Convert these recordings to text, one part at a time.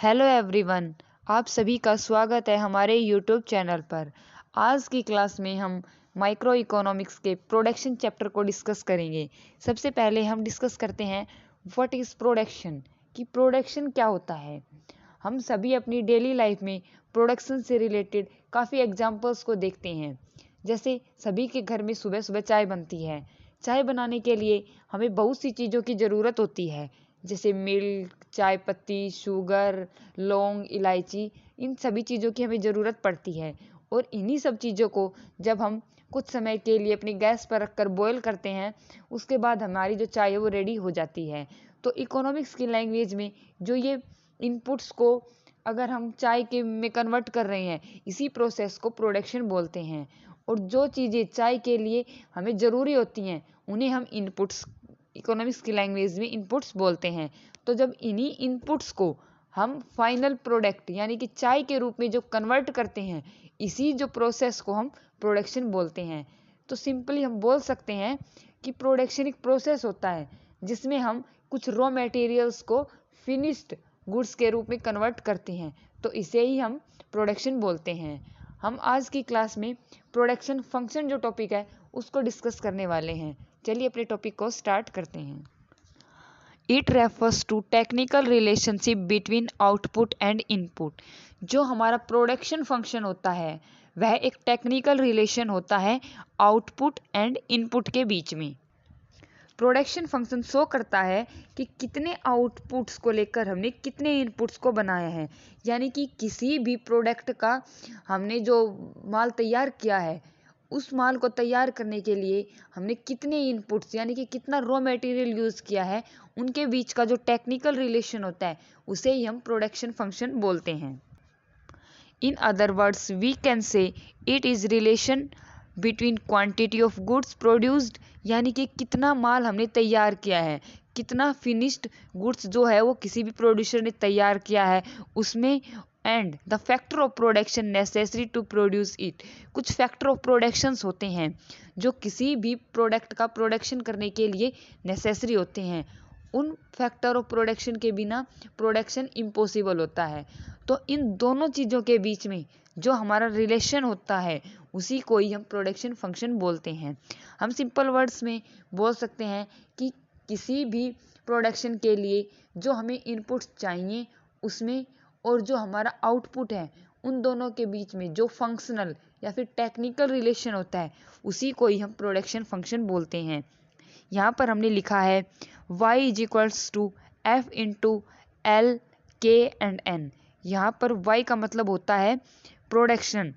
Hello everyone, आप सभी का स्वागत है हमारे यूट्यूब चैनल पर। आज की क्लास में हम माइक्रो इकोनॉमिक्स के प्रोडक्शन चैप्टर को डिस्कस करेंगे। सबसे पहले हम डिस्कस करते हैं व्हाट इज़ प्रोडक्शन, कि प्रोडक्शन क्या होता है। हम सभी अपनी डेली लाइफ में प्रोडक्शन से रिलेटेड काफ़ी एग्जांपल्स को देखते हैं। जैसे सभी के घर में सुबह सुबह चाय बनती है। चाय बनाने के लिए हमें बहुत सी चीज़ों की ज़रूरत होती है, जैसे मिल्क, चाय पत्ती, शुगर, लौंग, इलायची। इन सभी चीज़ों की हमें ज़रूरत पड़ती है और इन्हीं सब चीज़ों को जब हम कुछ समय के लिए अपनी गैस पर रखकर बॉयल करते हैं, उसके बाद हमारी जो चाय है वो रेडी हो जाती है। तो इकोनॉमिक्स की लैंग्वेज में जो ये इनपुट्स को अगर हम चाय के में कन्वर्ट कर रहे हैं, इसी प्रोसेस को प्रोडक्शन बोलते हैं। और जो चीज़ें चाय के लिए हमें ज़रूरी होती हैं, उन्हें हम इनपुट्स, इकोनॉमिक्स की लैंग्वेज में इनपुट्स बोलते हैं। तो जब इन्हीं इनपुट्स को हम फाइनल प्रोडक्ट यानी कि चाय के रूप में जो कन्वर्ट करते हैं, इसी जो प्रोसेस को हम प्रोडक्शन बोलते हैं। तो सिंपली हम बोल सकते हैं कि प्रोडक्शन एक प्रोसेस होता है जिसमें हम कुछ रॉ मटेरियल्स को फिनिश्ड गुड्स के रूप में कन्वर्ट करते हैं, तो इसे ही हम प्रोडक्शन बोलते हैं। हम आज की क्लास में प्रोडक्शन फंक्शन जो टॉपिक है उसको डिस्कस करने वाले हैं। चलिए अपने टॉपिक को स्टार्ट करते हैं। It refers to technical relationship between output and input. जो हमारा प्रोडक्शन फंक्शन होता है वह एक टेक्निकल रिलेशन होता है आउटपुट एंड इनपुट के बीच में। प्रोडक्शन फंक्शन शो करता है कि कितने आउटपुट्स को लेकर हमने कितने इनपुट्स को बनाया है, यानी कि किसी भी प्रोडक्ट का हमने जो माल तैयार किया है, उस माल को तैयार करने के लिए हमने कितने इनपुट्स यानी कि कितना रॉ मटेरियल यूज़ किया है, उनके बीच का जो टेक्निकल रिलेशन होता है उसे ही हम प्रोडक्शन फंक्शन बोलते हैं। In other words we can say it is relation between quantity of goods produced, यानी कि कितना माल हमने तैयार किया है, कितना फिनिश्ड गुड्स जो है वो किसी भी प्रोड्यूसर ने तैयार किया है उसमें, and the factor of production necessary to produce it. कुछ फैक्टर ऑफ प्रोडक्शंस होते हैं जो किसी भी प्रोडक्ट का प्रोडक्शन करने के लिए नेसेसरी होते हैं। उन फैक्टर ऑफ प्रोडक्शन के बिना प्रोडक्शन इम्पॉसिबल होता है। तो इन दोनों चीज़ों के बीच में जो हमारा रिलेशन होता है उसी को ही हम प्रोडक्शन फंक्शन बोलते हैं। हम सिंपल वर्ड्स में बोल सकते हैं कि किसी भी प्रोडक्शन के लिए जो हमें इनपुट्स चाहिए उसमें और जो हमारा आउटपुट है, उन दोनों के बीच में जो फंक्शनल या फिर टेक्निकल रिलेशन होता है उसी को ही हम प्रोडक्शन फंक्शन बोलते हैं। यहाँ पर हमने लिखा है y is equals to F into L K and N. यहाँ पर y का मतलब होता है प्रोडक्शन,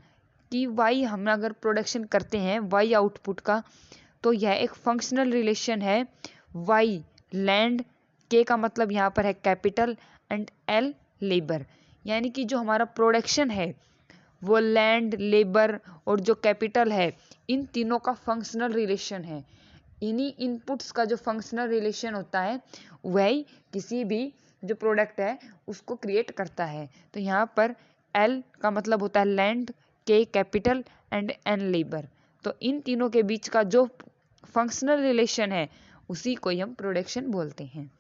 कि y हम अगर प्रोडक्शन करते हैं y आउटपुट का, तो यह एक फंक्शनल रिलेशन है। y लैंड, k का मतलब यहाँ पर है कैपिटल, एंड l लेबर, यानी कि जो हमारा प्रोडक्शन है वो लैंड, लेबर और जो कैपिटल है, इन तीनों का फंक्शनल रिलेशन है। इन्हीं इनपुट्स का जो फंक्शनल रिलेशन होता है वही किसी भी जो प्रोडक्ट है उसको क्रिएट करता है। तो यहाँ पर एल का मतलब होता है लैंड, के कैपिटल एंड एन लेबर। तो इन तीनों के बीच का जो फंक्शनल रिलेशन है उसी को ही हम प्रोडक्शन बोलते हैं।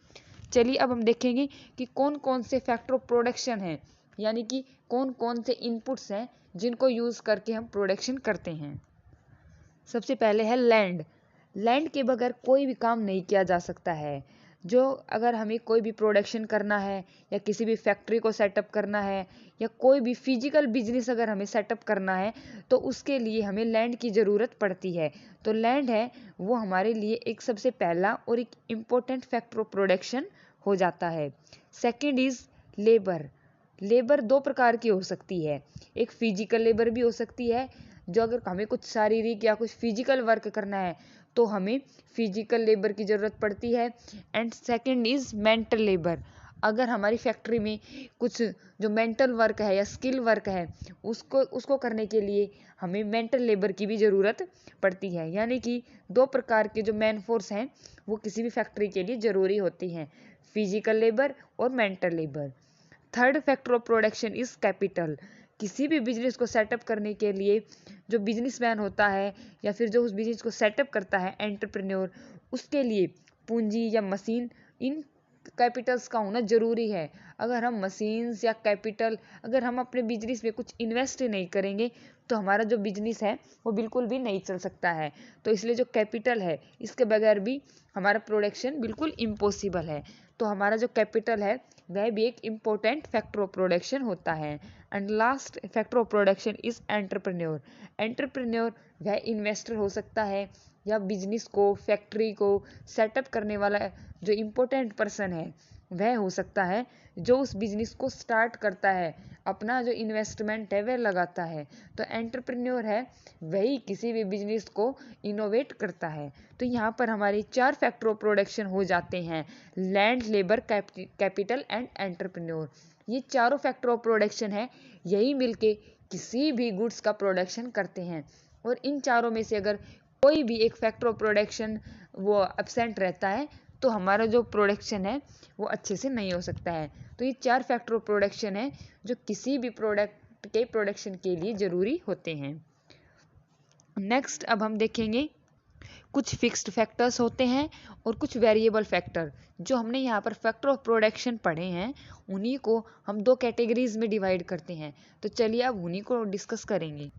चलिए अब हम देखेंगे कि कौन कौन से फैक्टर ऑफ प्रोडक्शन हैं, यानी कि कौन कौन से इनपुट्स हैं जिनको यूज़ करके हम प्रोडक्शन करते हैं। सबसे पहले है लैंड। लैंड के बगैर कोई भी काम नहीं किया जा सकता है। जो अगर हमें कोई भी प्रोडक्शन करना है या किसी भी फैक्ट्री को सेटअप करना है या कोई भी फिजिकल बिजनेस अगर हमें सेटअप करना है, तो उसके लिए हमें लैंड की ज़रूरत पड़ती है। तो लैंड है वो हमारे लिए एक सबसे पहला और एक इम्पोर्टेंट फैक्टर ऑफ प्रोडक्शन हो जाता है। Second is labour. लेबर दो प्रकार की हो सकती है, एक फिजिकल लेबर भी हो सकती है, जो अगर हमें कुछ शारीरिक या कुछ फिजिकल वर्क करना है तो हमें फिजिकल लेबर की ज़रूरत पड़ती है। And second is mental labour. अगर हमारी फैक्ट्री में कुछ जो मेंटल वर्क है या स्किल वर्क है उसको करने के लिए हमें मेंटल लेबर की भी ज़रूरत पड़ती है। यानी कि दो प्रकार के जो मैन फोर्स हैं वो किसी भी फैक्ट्री के लिए ज़रूरी होती हैं, फिजिकल लेबर और mental labour. Third factor of production is capital. किसी भी बिजनेस को सेटअप करने के लिए जो बिजनेसमैन होता है या फिर जो उस बिजनेस को सेटअप करता है एंटरप्रेन्योर, उसके लिए पूंजी या मशीन, इन कैपिटल्स का होना ज़रूरी है। अगर हम मशीन्स या कैपिटल, अगर हम अपने बिजनेस में कुछ इन्वेस्ट नहीं करेंगे तो हमारा जो बिजनेस है वो बिल्कुल भी नहीं चल सकता है। तो इसलिए जो कैपिटल है इसके बगैर भी हमारा प्रोडक्शन बिल्कुल इम्पॉसिबल है। तो हमारा जो कैपिटल है वह भी एक इम्पोर्टेंट फैक्टर ऑफ प्रोडक्शन होता है। And last factor of production is entrepreneur. Entrepreneur वह इन्वेस्टर हो सकता है या बिजनेस को, फैक्ट्री को सेटअप करने वाला जो इम्पोर्टेंट पर्सन है वह हो सकता है जो उस बिजनेस को स्टार्ट करता है, अपना जो इन्वेस्टमेंट है वह लगाता है। तो एंटरप्रेन्योर है वही किसी भी बिजनेस को इनोवेट करता है। तो यहाँ पर हमारे 4 फैक्टर ऑफ प्रोडक्शन हो जाते हैं: land, labour, capital and entrepreneur. ये चारों फैक्टर ऑफ प्रोडक्शन है, यही मिलके किसी भी गुड्स का प्रोडक्शन करते हैं। और इन चारों में से अगर कोई भी एक फैक्टर ऑफ प्रोडक्शन वो एब्सेंट रहता है तो हमारा जो प्रोडक्शन है वो अच्छे से नहीं हो सकता है। तो ये 4 फैक्टर ऑफ प्रोडक्शन है जो किसी भी प्रोडक्ट के प्रोडक्शन के लिए ज़रूरी होते हैं। नेक्स्ट अब हम देखेंगे कुछ फिक्स्ड फैक्टर्स होते हैं और कुछ वेरिएबल फैक्टर। जो हमने यहाँ पर फैक्टर ऑफ प्रोडक्शन पढ़े हैं उन्हीं को हम 2 कैटेगरीज में डिवाइड करते हैं। तो चलिए अब उन्हीं को डिस्कस करेंगे।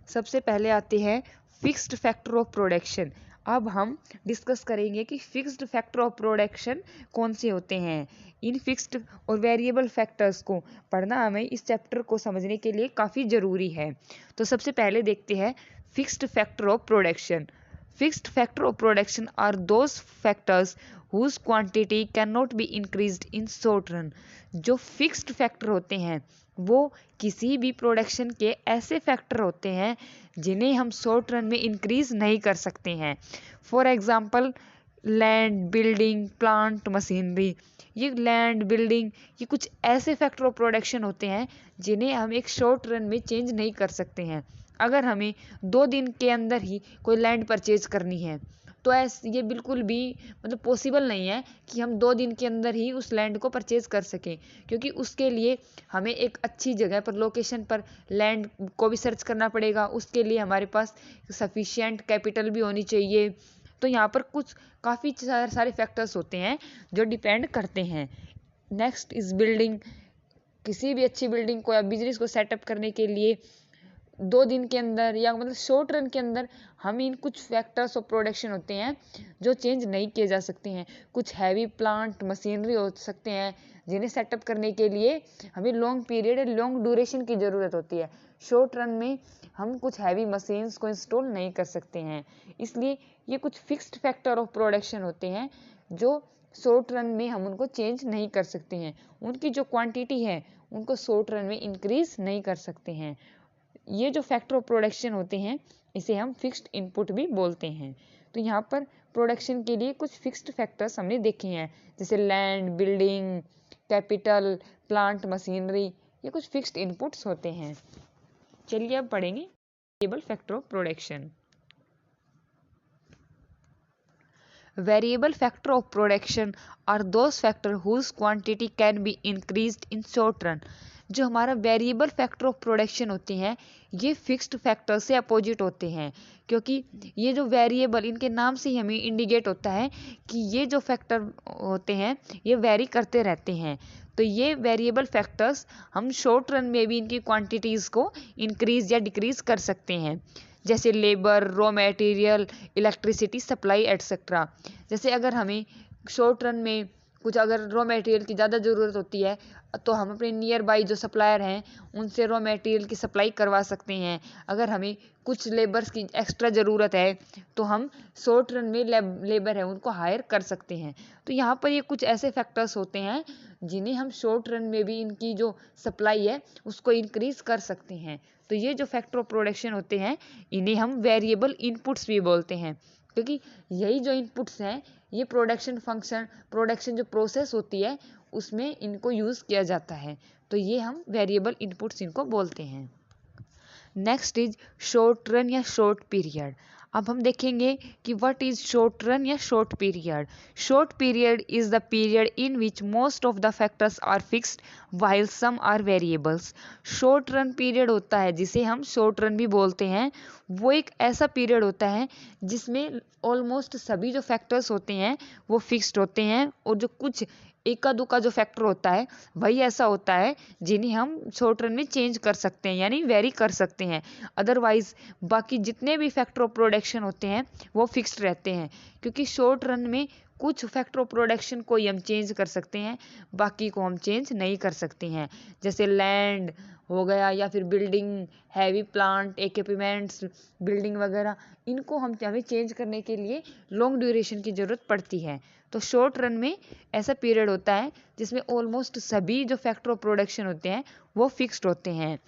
सबसे पहले आते हैं फिक्स्ड फैक्टर ऑफ प्रोडक्शन। अब हम डिस्कस करेंगे कि फिक्स्ड फैक्टर ऑफ प्रोडक्शन कौन से होते हैं। इन फिक्स्ड और वेरिएबल फैक्टर्स को पढ़ना हमें इस चैप्टर को समझने के लिए काफ़ी ज़रूरी है। तो सबसे पहले देखते हैं fixed factor of production. Fixed factor of production are those factors whose quantity cannot be increased in short run। जो फिक्स्ड फैक्टर होते हैं वो किसी भी प्रोडक्शन के ऐसे फैक्टर होते हैं जिन्हें हम शॉर्ट रन में इंक्रीज नहीं कर सकते हैं। For example land, building, plant, machinery. ये लैंड, बिल्डिंग, ये कुछ ऐसे फैक्टर ऑफ प्रोडक्शन होते हैं जिन्हें हम एक शॉर्ट रन में चेंज नहीं कर सकते हैं। अगर हमें 2 दिन के अंदर ही कोई लैंड परचेज करनी है तो ये बिल्कुल भी मतलब पॉसिबल नहीं है कि हम 2 दिन के अंदर ही उस लैंड को परचेज कर सकें, क्योंकि उसके लिए हमें एक अच्छी जगह पर, लोकेशन पर लैंड को भी सर्च करना पड़ेगा। उसके लिए हमारे पास सफिशिएंट कैपिटल भी होनी चाहिए। तो यहाँ पर कुछ काफ़ी सारे फैक्टर्स होते हैं जो डिपेंड करते हैं। Next is building. किसी भी अच्छी बिल्डिंग को या बिजनेस को सेटअप करने के लिए 2 दिन के अंदर या मतलब शॉर्ट रन के अंदर हम इन कुछ फैक्टर्स ऑफ प्रोडक्शन होते हैं जो चेंज नहीं किए जा सकते हैं। कुछ हैवी प्लांट, मशीनरी हो सकते हैं जिन्हें सेटअप करने के लिए हमें लॉन्ग पीरियड, लॉन्ग ड्यूरेशन की ज़रूरत होती है। शॉर्ट रन में हम कुछ हैवी मशीन्स को इंस्टॉल नहीं कर सकते हैं। इसलिए ये कुछ फिक्स्ड फैक्टर ऑफ प्रोडक्शन होते हैं जो शॉर्ट रन में हम उनको चेंज नहीं कर सकते हैं। उनकी जो क्वांटिटी है उनको शॉर्ट रन में इंक्रीज नहीं कर सकते हैं। ये जो फैक्टर ऑफ प्रोडक्शन होते हैं इसे हम फिक्स्ड इनपुट भी बोलते हैं। तो यहाँ पर प्रोडक्शन के लिए कुछ फिक्स्ड फैक्टर्स हमने देखे हैं, जैसे land, building, capital, plant, machinery. ये कुछ फिक्स्ड इनपुट्स होते हैं। चलिए अब पढ़ेंगे variable factor of production. Variable factor of production are those factor whose quantity can be increased in short run। जो हमारा वेरिएबल फैक्टर ऑफ प्रोडक्शन होते हैं ये फिक्स्ड फैक्टर से अपोजिट होते हैं, क्योंकि ये जो वेरिएबल, इनके नाम से ही हमें इंडिकेट होता है कि ये जो फैक्टर होते हैं ये वेरी करते रहते हैं। तो ये वेरिएबल फैक्टर्स हम शॉर्ट रन में भी इनकी क्वांटिटीज़ को इंक्रीज या डिक्रीज कर सकते हैं, जैसे labour, raw material, electricity supply etcetera. जैसे अगर हमें शॉर्ट रन में कुछ अगर रॉ मटेरियल की ज़्यादा ज़रूरत होती है तो हम अपने नियर बाई जो सप्लायर हैं उनसे रॉ मटेरियल की सप्लाई करवा सकते हैं। अगर हमें कुछ लेबर्स की एक्स्ट्रा ज़रूरत है तो हम शॉर्ट रन में लेबर है उनको हायर कर सकते हैं। तो यहाँ पर ये कुछ ऐसे फैक्टर्स होते हैं जिन्हें हम शॉर्ट रन में भी इनकी जो सप्लाई है उसको इंक्रीज कर सकते हैं। तो ये जो फैक्टर ऑफ प्रोडक्शन होते हैं इन्हें हम वेरिएबल इनपुट्स भी बोलते हैं, क्योंकि यही जो इनपुट्स हैं ये प्रोडक्शन फंक्शन, प्रोडक्शन जो प्रोसेस होती है उसमें इनको यूज़ किया जाता है। तो ये हम वेरिएबल इनपुट्स इनको बोलते हैं। नेक्स्ट इज शॉर्ट रन या शॉर्ट पीरियड। अब हम देखेंगे कि व्हाट इज शॉर्ट रन या short period. Short period is the period in which most of the factors are fixed while some are variables. Short run period होता है जिसे हम शॉर्ट रन भी बोलते हैं, वो एक ऐसा पीरियड होता है जिसमें ऑलमोस्ट सभी जो फैक्टर्स होते हैं वो फिक्स्ड होते हैं और जो कुछ इक्का दुक्का जो फैक्टर होता है वही ऐसा होता है जिन्हें हम शॉर्ट रन में चेंज कर सकते हैं, यानी वेरी कर सकते हैं। अदरवाइज बाकी जितने भी फैक्टर ऑफ प्रोडक्शन होते हैं वो फिक्स्ड रहते हैं, क्योंकि शॉर्ट रन में कुछ फैक्टर ऑफ प्रोडक्शन को ही हम चेंज कर सकते हैं, बाकी को हम चेंज नहीं कर सकते हैं। जैसे लैंड हो गया या फिर building, heavy plant, equipments, building वगैरह, इनको हमें चेंज करने के लिए लॉन्ग ड्यूरेशन की ज़रूरत पड़ती है। तो शॉर्ट रन में ऐसा पीरियड होता है जिसमें ऑलमोस्ट सभी जो फैक्टर ऑफ प्रोडक्शन होते हैं वो फिक्स्ड होते हैं।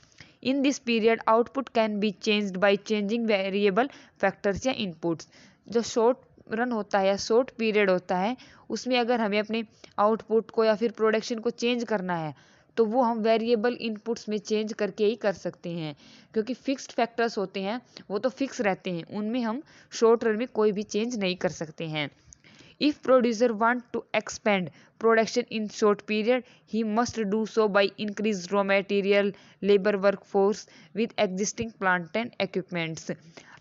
In this period output can be changed by changing variable factors या इनपुट्स। जो शॉर्ट रन होता है या शॉर्ट पीरियड होता है उसमें अगर हमें अपने आउटपुट को या फिर प्रोडक्शन को चेंज करना है तो वो हम वेरिएबल इनपुट्स में चेंज करके ही कर सकते हैं, क्योंकि फिक्स्ड फैक्टर्स होते हैं वो तो फिक्स रहते हैं, उनमें हम शॉर्ट रन में कोई भी चेंज नहीं कर सकते हैं। If producer want to expand production in short period, he must do so by increased raw material, labor workforce with existing plant and equipments.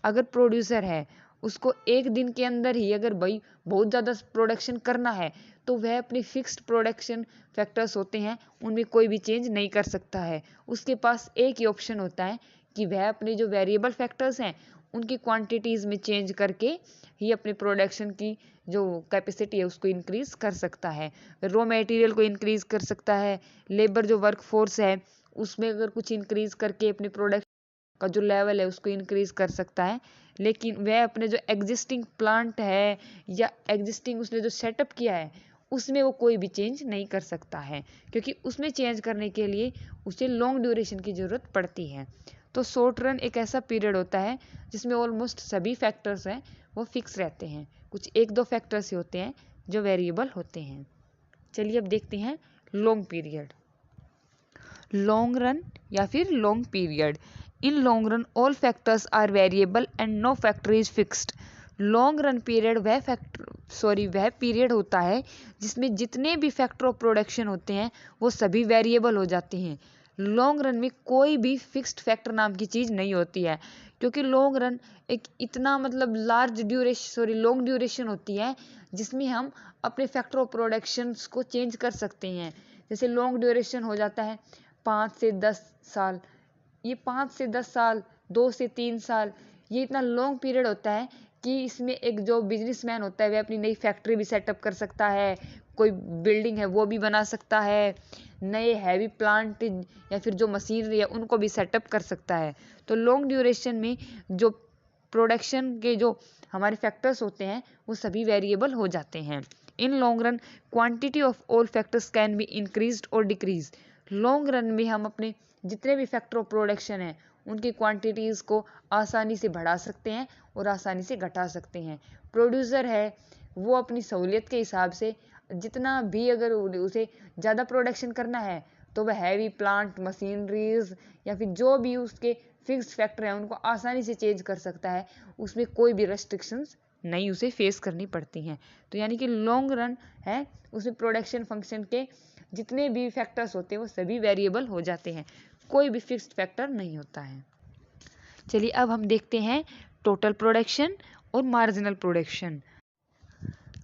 अगर प्रोड्यूसर है उसको एक दिन के अंदर ही अगर भाई बहुत ज़्यादा प्रोडक्शन करना है तो वह अपनी फिक्स्ड प्रोडक्शन फैक्टर्स होते हैं उनमें कोई भी चेंज नहीं कर सकता है। उसके पास एक ही ऑप्शन होता है कि वह अपने जो वेरिएबल फैक्टर्स हैं उनकी क्वांटिटीज़ में चेंज करके ही अपने प्रोडक्शन की जो कैपेसिटी है उसको इंक्रीज़ कर सकता है, रॉ मटेरियल को इंक्रीज़ कर सकता है, लेबर जो वर्क फोर्स है उसमें अगर कुछ इंक्रीज़ करके अपने प्रोडक्ट का जो लेवल है उसको इंक्रीज़ कर सकता है। लेकिन वह अपने जो एग्जिस्टिंग प्लांट है या एग्जिस्टिंग उसने जो सेटअप किया है उसमें वो कोई भी चेंज नहीं कर सकता है, क्योंकि उसमें चेंज करने के लिए उसे लॉन्ग ड्यूरेशन की ज़रूरत पड़ती है। तो शॉर्ट रन एक ऐसा पीरियड होता है जिसमें ऑलमोस्ट सभी फैक्टर्स हैं वो फिक्स रहते हैं, कुछ एक दो फैक्टर्स ही होते हैं जो वेरिएबल होते हैं। चलिए अब देखते हैं लॉन्ग पीरियड। लॉन्ग रन या फिर long period. In long run all factors are variable and no factor is fixed. Long run period वह पीरियड होता है जिसमें जितने भी फैक्टर ऑफ प्रोडक्शन होते हैं वो सभी वेरिएबल हो जाते हैं। लॉन्ग रन में कोई भी फिक्स्ड फैक्टर नाम की चीज़ नहीं होती है, क्योंकि लॉन्ग रन एक इतना मतलब लॉन्ग ड्यूरेशन होती है जिसमें हम अपने फैक्टर ऑफ प्रोडक्शंस को चेंज कर सकते हैं। जैसे लॉन्ग ड्यूरेशन हो जाता है 5 से 10 साल, ये 5 से 10 साल, 2 से 3 साल, ये इतना लॉन्ग पीरियड होता है कि इसमें एक जो बिजनेसमैन होता है वह अपनी नई फैक्ट्री भी सेटअप कर सकता है, कोई बिल्डिंग है वो भी बना सकता है, नए हैवी प्लांट या फिर जो मशीनरी है उनको भी सेटअप कर सकता है। तो लॉन्ग ड्यूरेशन में जो प्रोडक्शन के जो हमारे फैक्टर्स होते हैं वो सभी वेरिएबल हो जाते हैं। इन long run quantity of all factors can be increased और डिक्रीज। लॉन्ग रन में हम अपने जितने भी फैक्टर ऑफ प्रोडक्शन है उनकी क्वांटिटीज़ को आसानी से बढ़ा सकते हैं और आसानी से घटा सकते हैं। प्रोड्यूसर है वो अपनी सहूलियत के हिसाब से जितना भी अगर उसे ज़्यादा प्रोडक्शन करना है तो वह हैवी प्लांट, मशीनरीज या फिर जो भी उसके फिक्स्ड फैक्टर हैं उनको आसानी से चेंज कर सकता है, उसमें कोई भी रेस्ट्रिक्शंस नहीं उसे फेस करनी पड़ती हैं। तो यानी कि लॉन्ग रन है उसमें प्रोडक्शन फंक्शन के जितने भी फैक्टर्स होते हैं वो सभी वेरिएबल हो जाते हैं, कोई भी फिक्स्ड फैक्टर नहीं होता है। चलिए अब हम देखते हैं टोटल प्रोडक्शन और मार्जिनल प्रोडक्शन।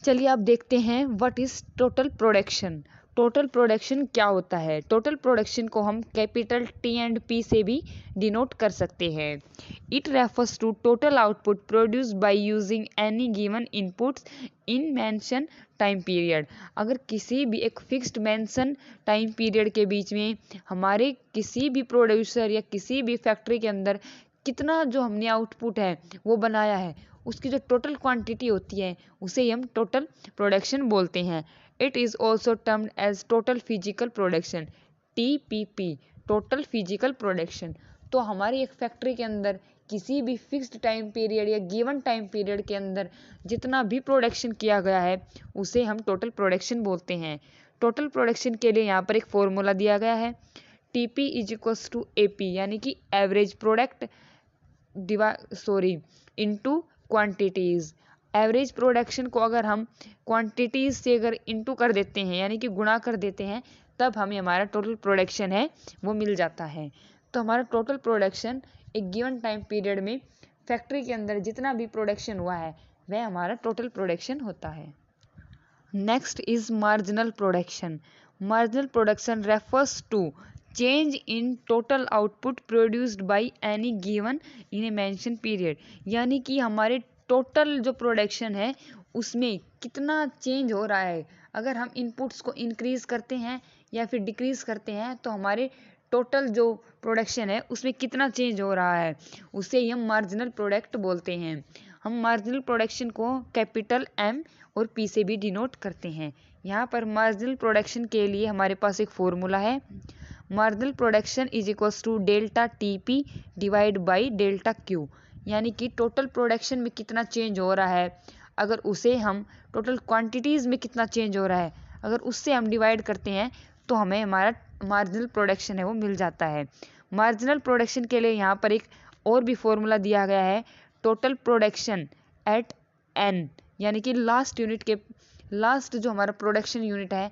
चलिए अब देखते हैं what is total production. Total production क्या होता है? टोटल प्रोडक्शन को हम कैपिटल टी एंड पी से भी डिनोट कर सकते हैं। It refers to total output produced by using any given inputs in mention time period. अगर किसी भी एक फिक्स्ड मेंशन टाइम पीरियड के बीच में हमारे किसी भी प्रोड्यूसर या किसी भी फैक्ट्री के अंदर कितना जो हमने आउटपुट है वो बनाया है उसकी जो टोटल क्वांटिटी होती है उसे ही हम टोटल प्रोडक्शन बोलते हैं। It is also termed as total physical production, TPP, total physical production. तो हमारी एक फैक्ट्री के अंदर किसी भी फिक्स्ड टाइम पीरियड या गिवन टाइम पीरियड के अंदर जितना भी प्रोडक्शन किया गया है उसे हम टोटल प्रोडक्शन बोलते हैं। टोटल प्रोडक्शन के लिए यहाँ पर एक फॉर्मूला दिया गया है, TP is equals to AP, यानी कि average product into quantities. Average production को अगर हम क्वांटिटीज़ से अगर इनटू कर देते हैं यानी कि गुणा कर देते हैं तब हमें हमारा टोटल प्रोडक्शन है वो मिल जाता है। तो हमारा टोटल प्रोडक्शन एक गिवन टाइम पीरियड में फैक्ट्री के अंदर जितना भी प्रोडक्शन हुआ है वह हमारा टोटल प्रोडक्शन होता है। Next is marginal production. Marginal production refers to change in total output produced by any given in a mentioned period. यानी कि हमारे टोटल जो प्रोडक्शन है उसमें कितना चेंज हो रहा है। अगर हम इनपुट्स को इंक्रीज करते हैं या फिर डिक्रीज करते हैं तो हमारे टोटल जो प्रोडक्शन है उसमें कितना चेंज हो रहा है, उसे ही हम मार्जिनल प्रोडक्ट बोलते हैं। हम मार्जिनल प्रोडक्शन को कैपिटल M और P से भी डिनोट करते हैं। यहाँ पर मार्जिनल प्रोडक्शन के लिए हमारे पास एक फॉर्मूला है, marginal production is equals to delta TP divide by delta Q। यानी कि टोटल प्रोडक्शन में कितना चेंज हो रहा है, अगर उसे हम टोटल क्वांटिटीज़ में कितना चेंज हो रहा है, अगर उससे हम डिवाइड करते हैं तो हमें हमारा मार्जिनल प्रोडक्शन है वो मिल जाता है। मार्जिनल प्रोडक्शन के लिए यहाँ पर एक और भी फॉर्मूला दिया गया है, टोटल प्रोडक्शन एट N, यानी कि लास्ट यूनिट के लास्ट जो हमारा प्रोडक्शन यूनिट है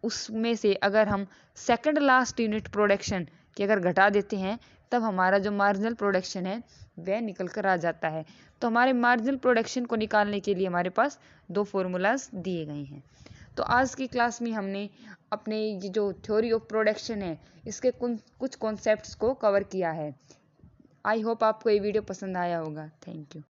उसमें से अगर हम सेकंड लास्ट यूनिट प्रोडक्शन की अगर घटा देते हैं तब हमारा जो मार्जिनल प्रोडक्शन है वह निकल कर आ जाता है। तो हमारे मार्जिनल प्रोडक्शन को निकालने के लिए हमारे पास दो फॉर्मूलाज दिए गए हैं। तो आज की क्लास में हमने अपने ये जो थ्योरी ऑफ प्रोडक्शन है इसके कुछ कॉन्सेप्ट्स को कवर किया है। आई होप आपको ये वीडियो पसंद आया होगा। Thank you.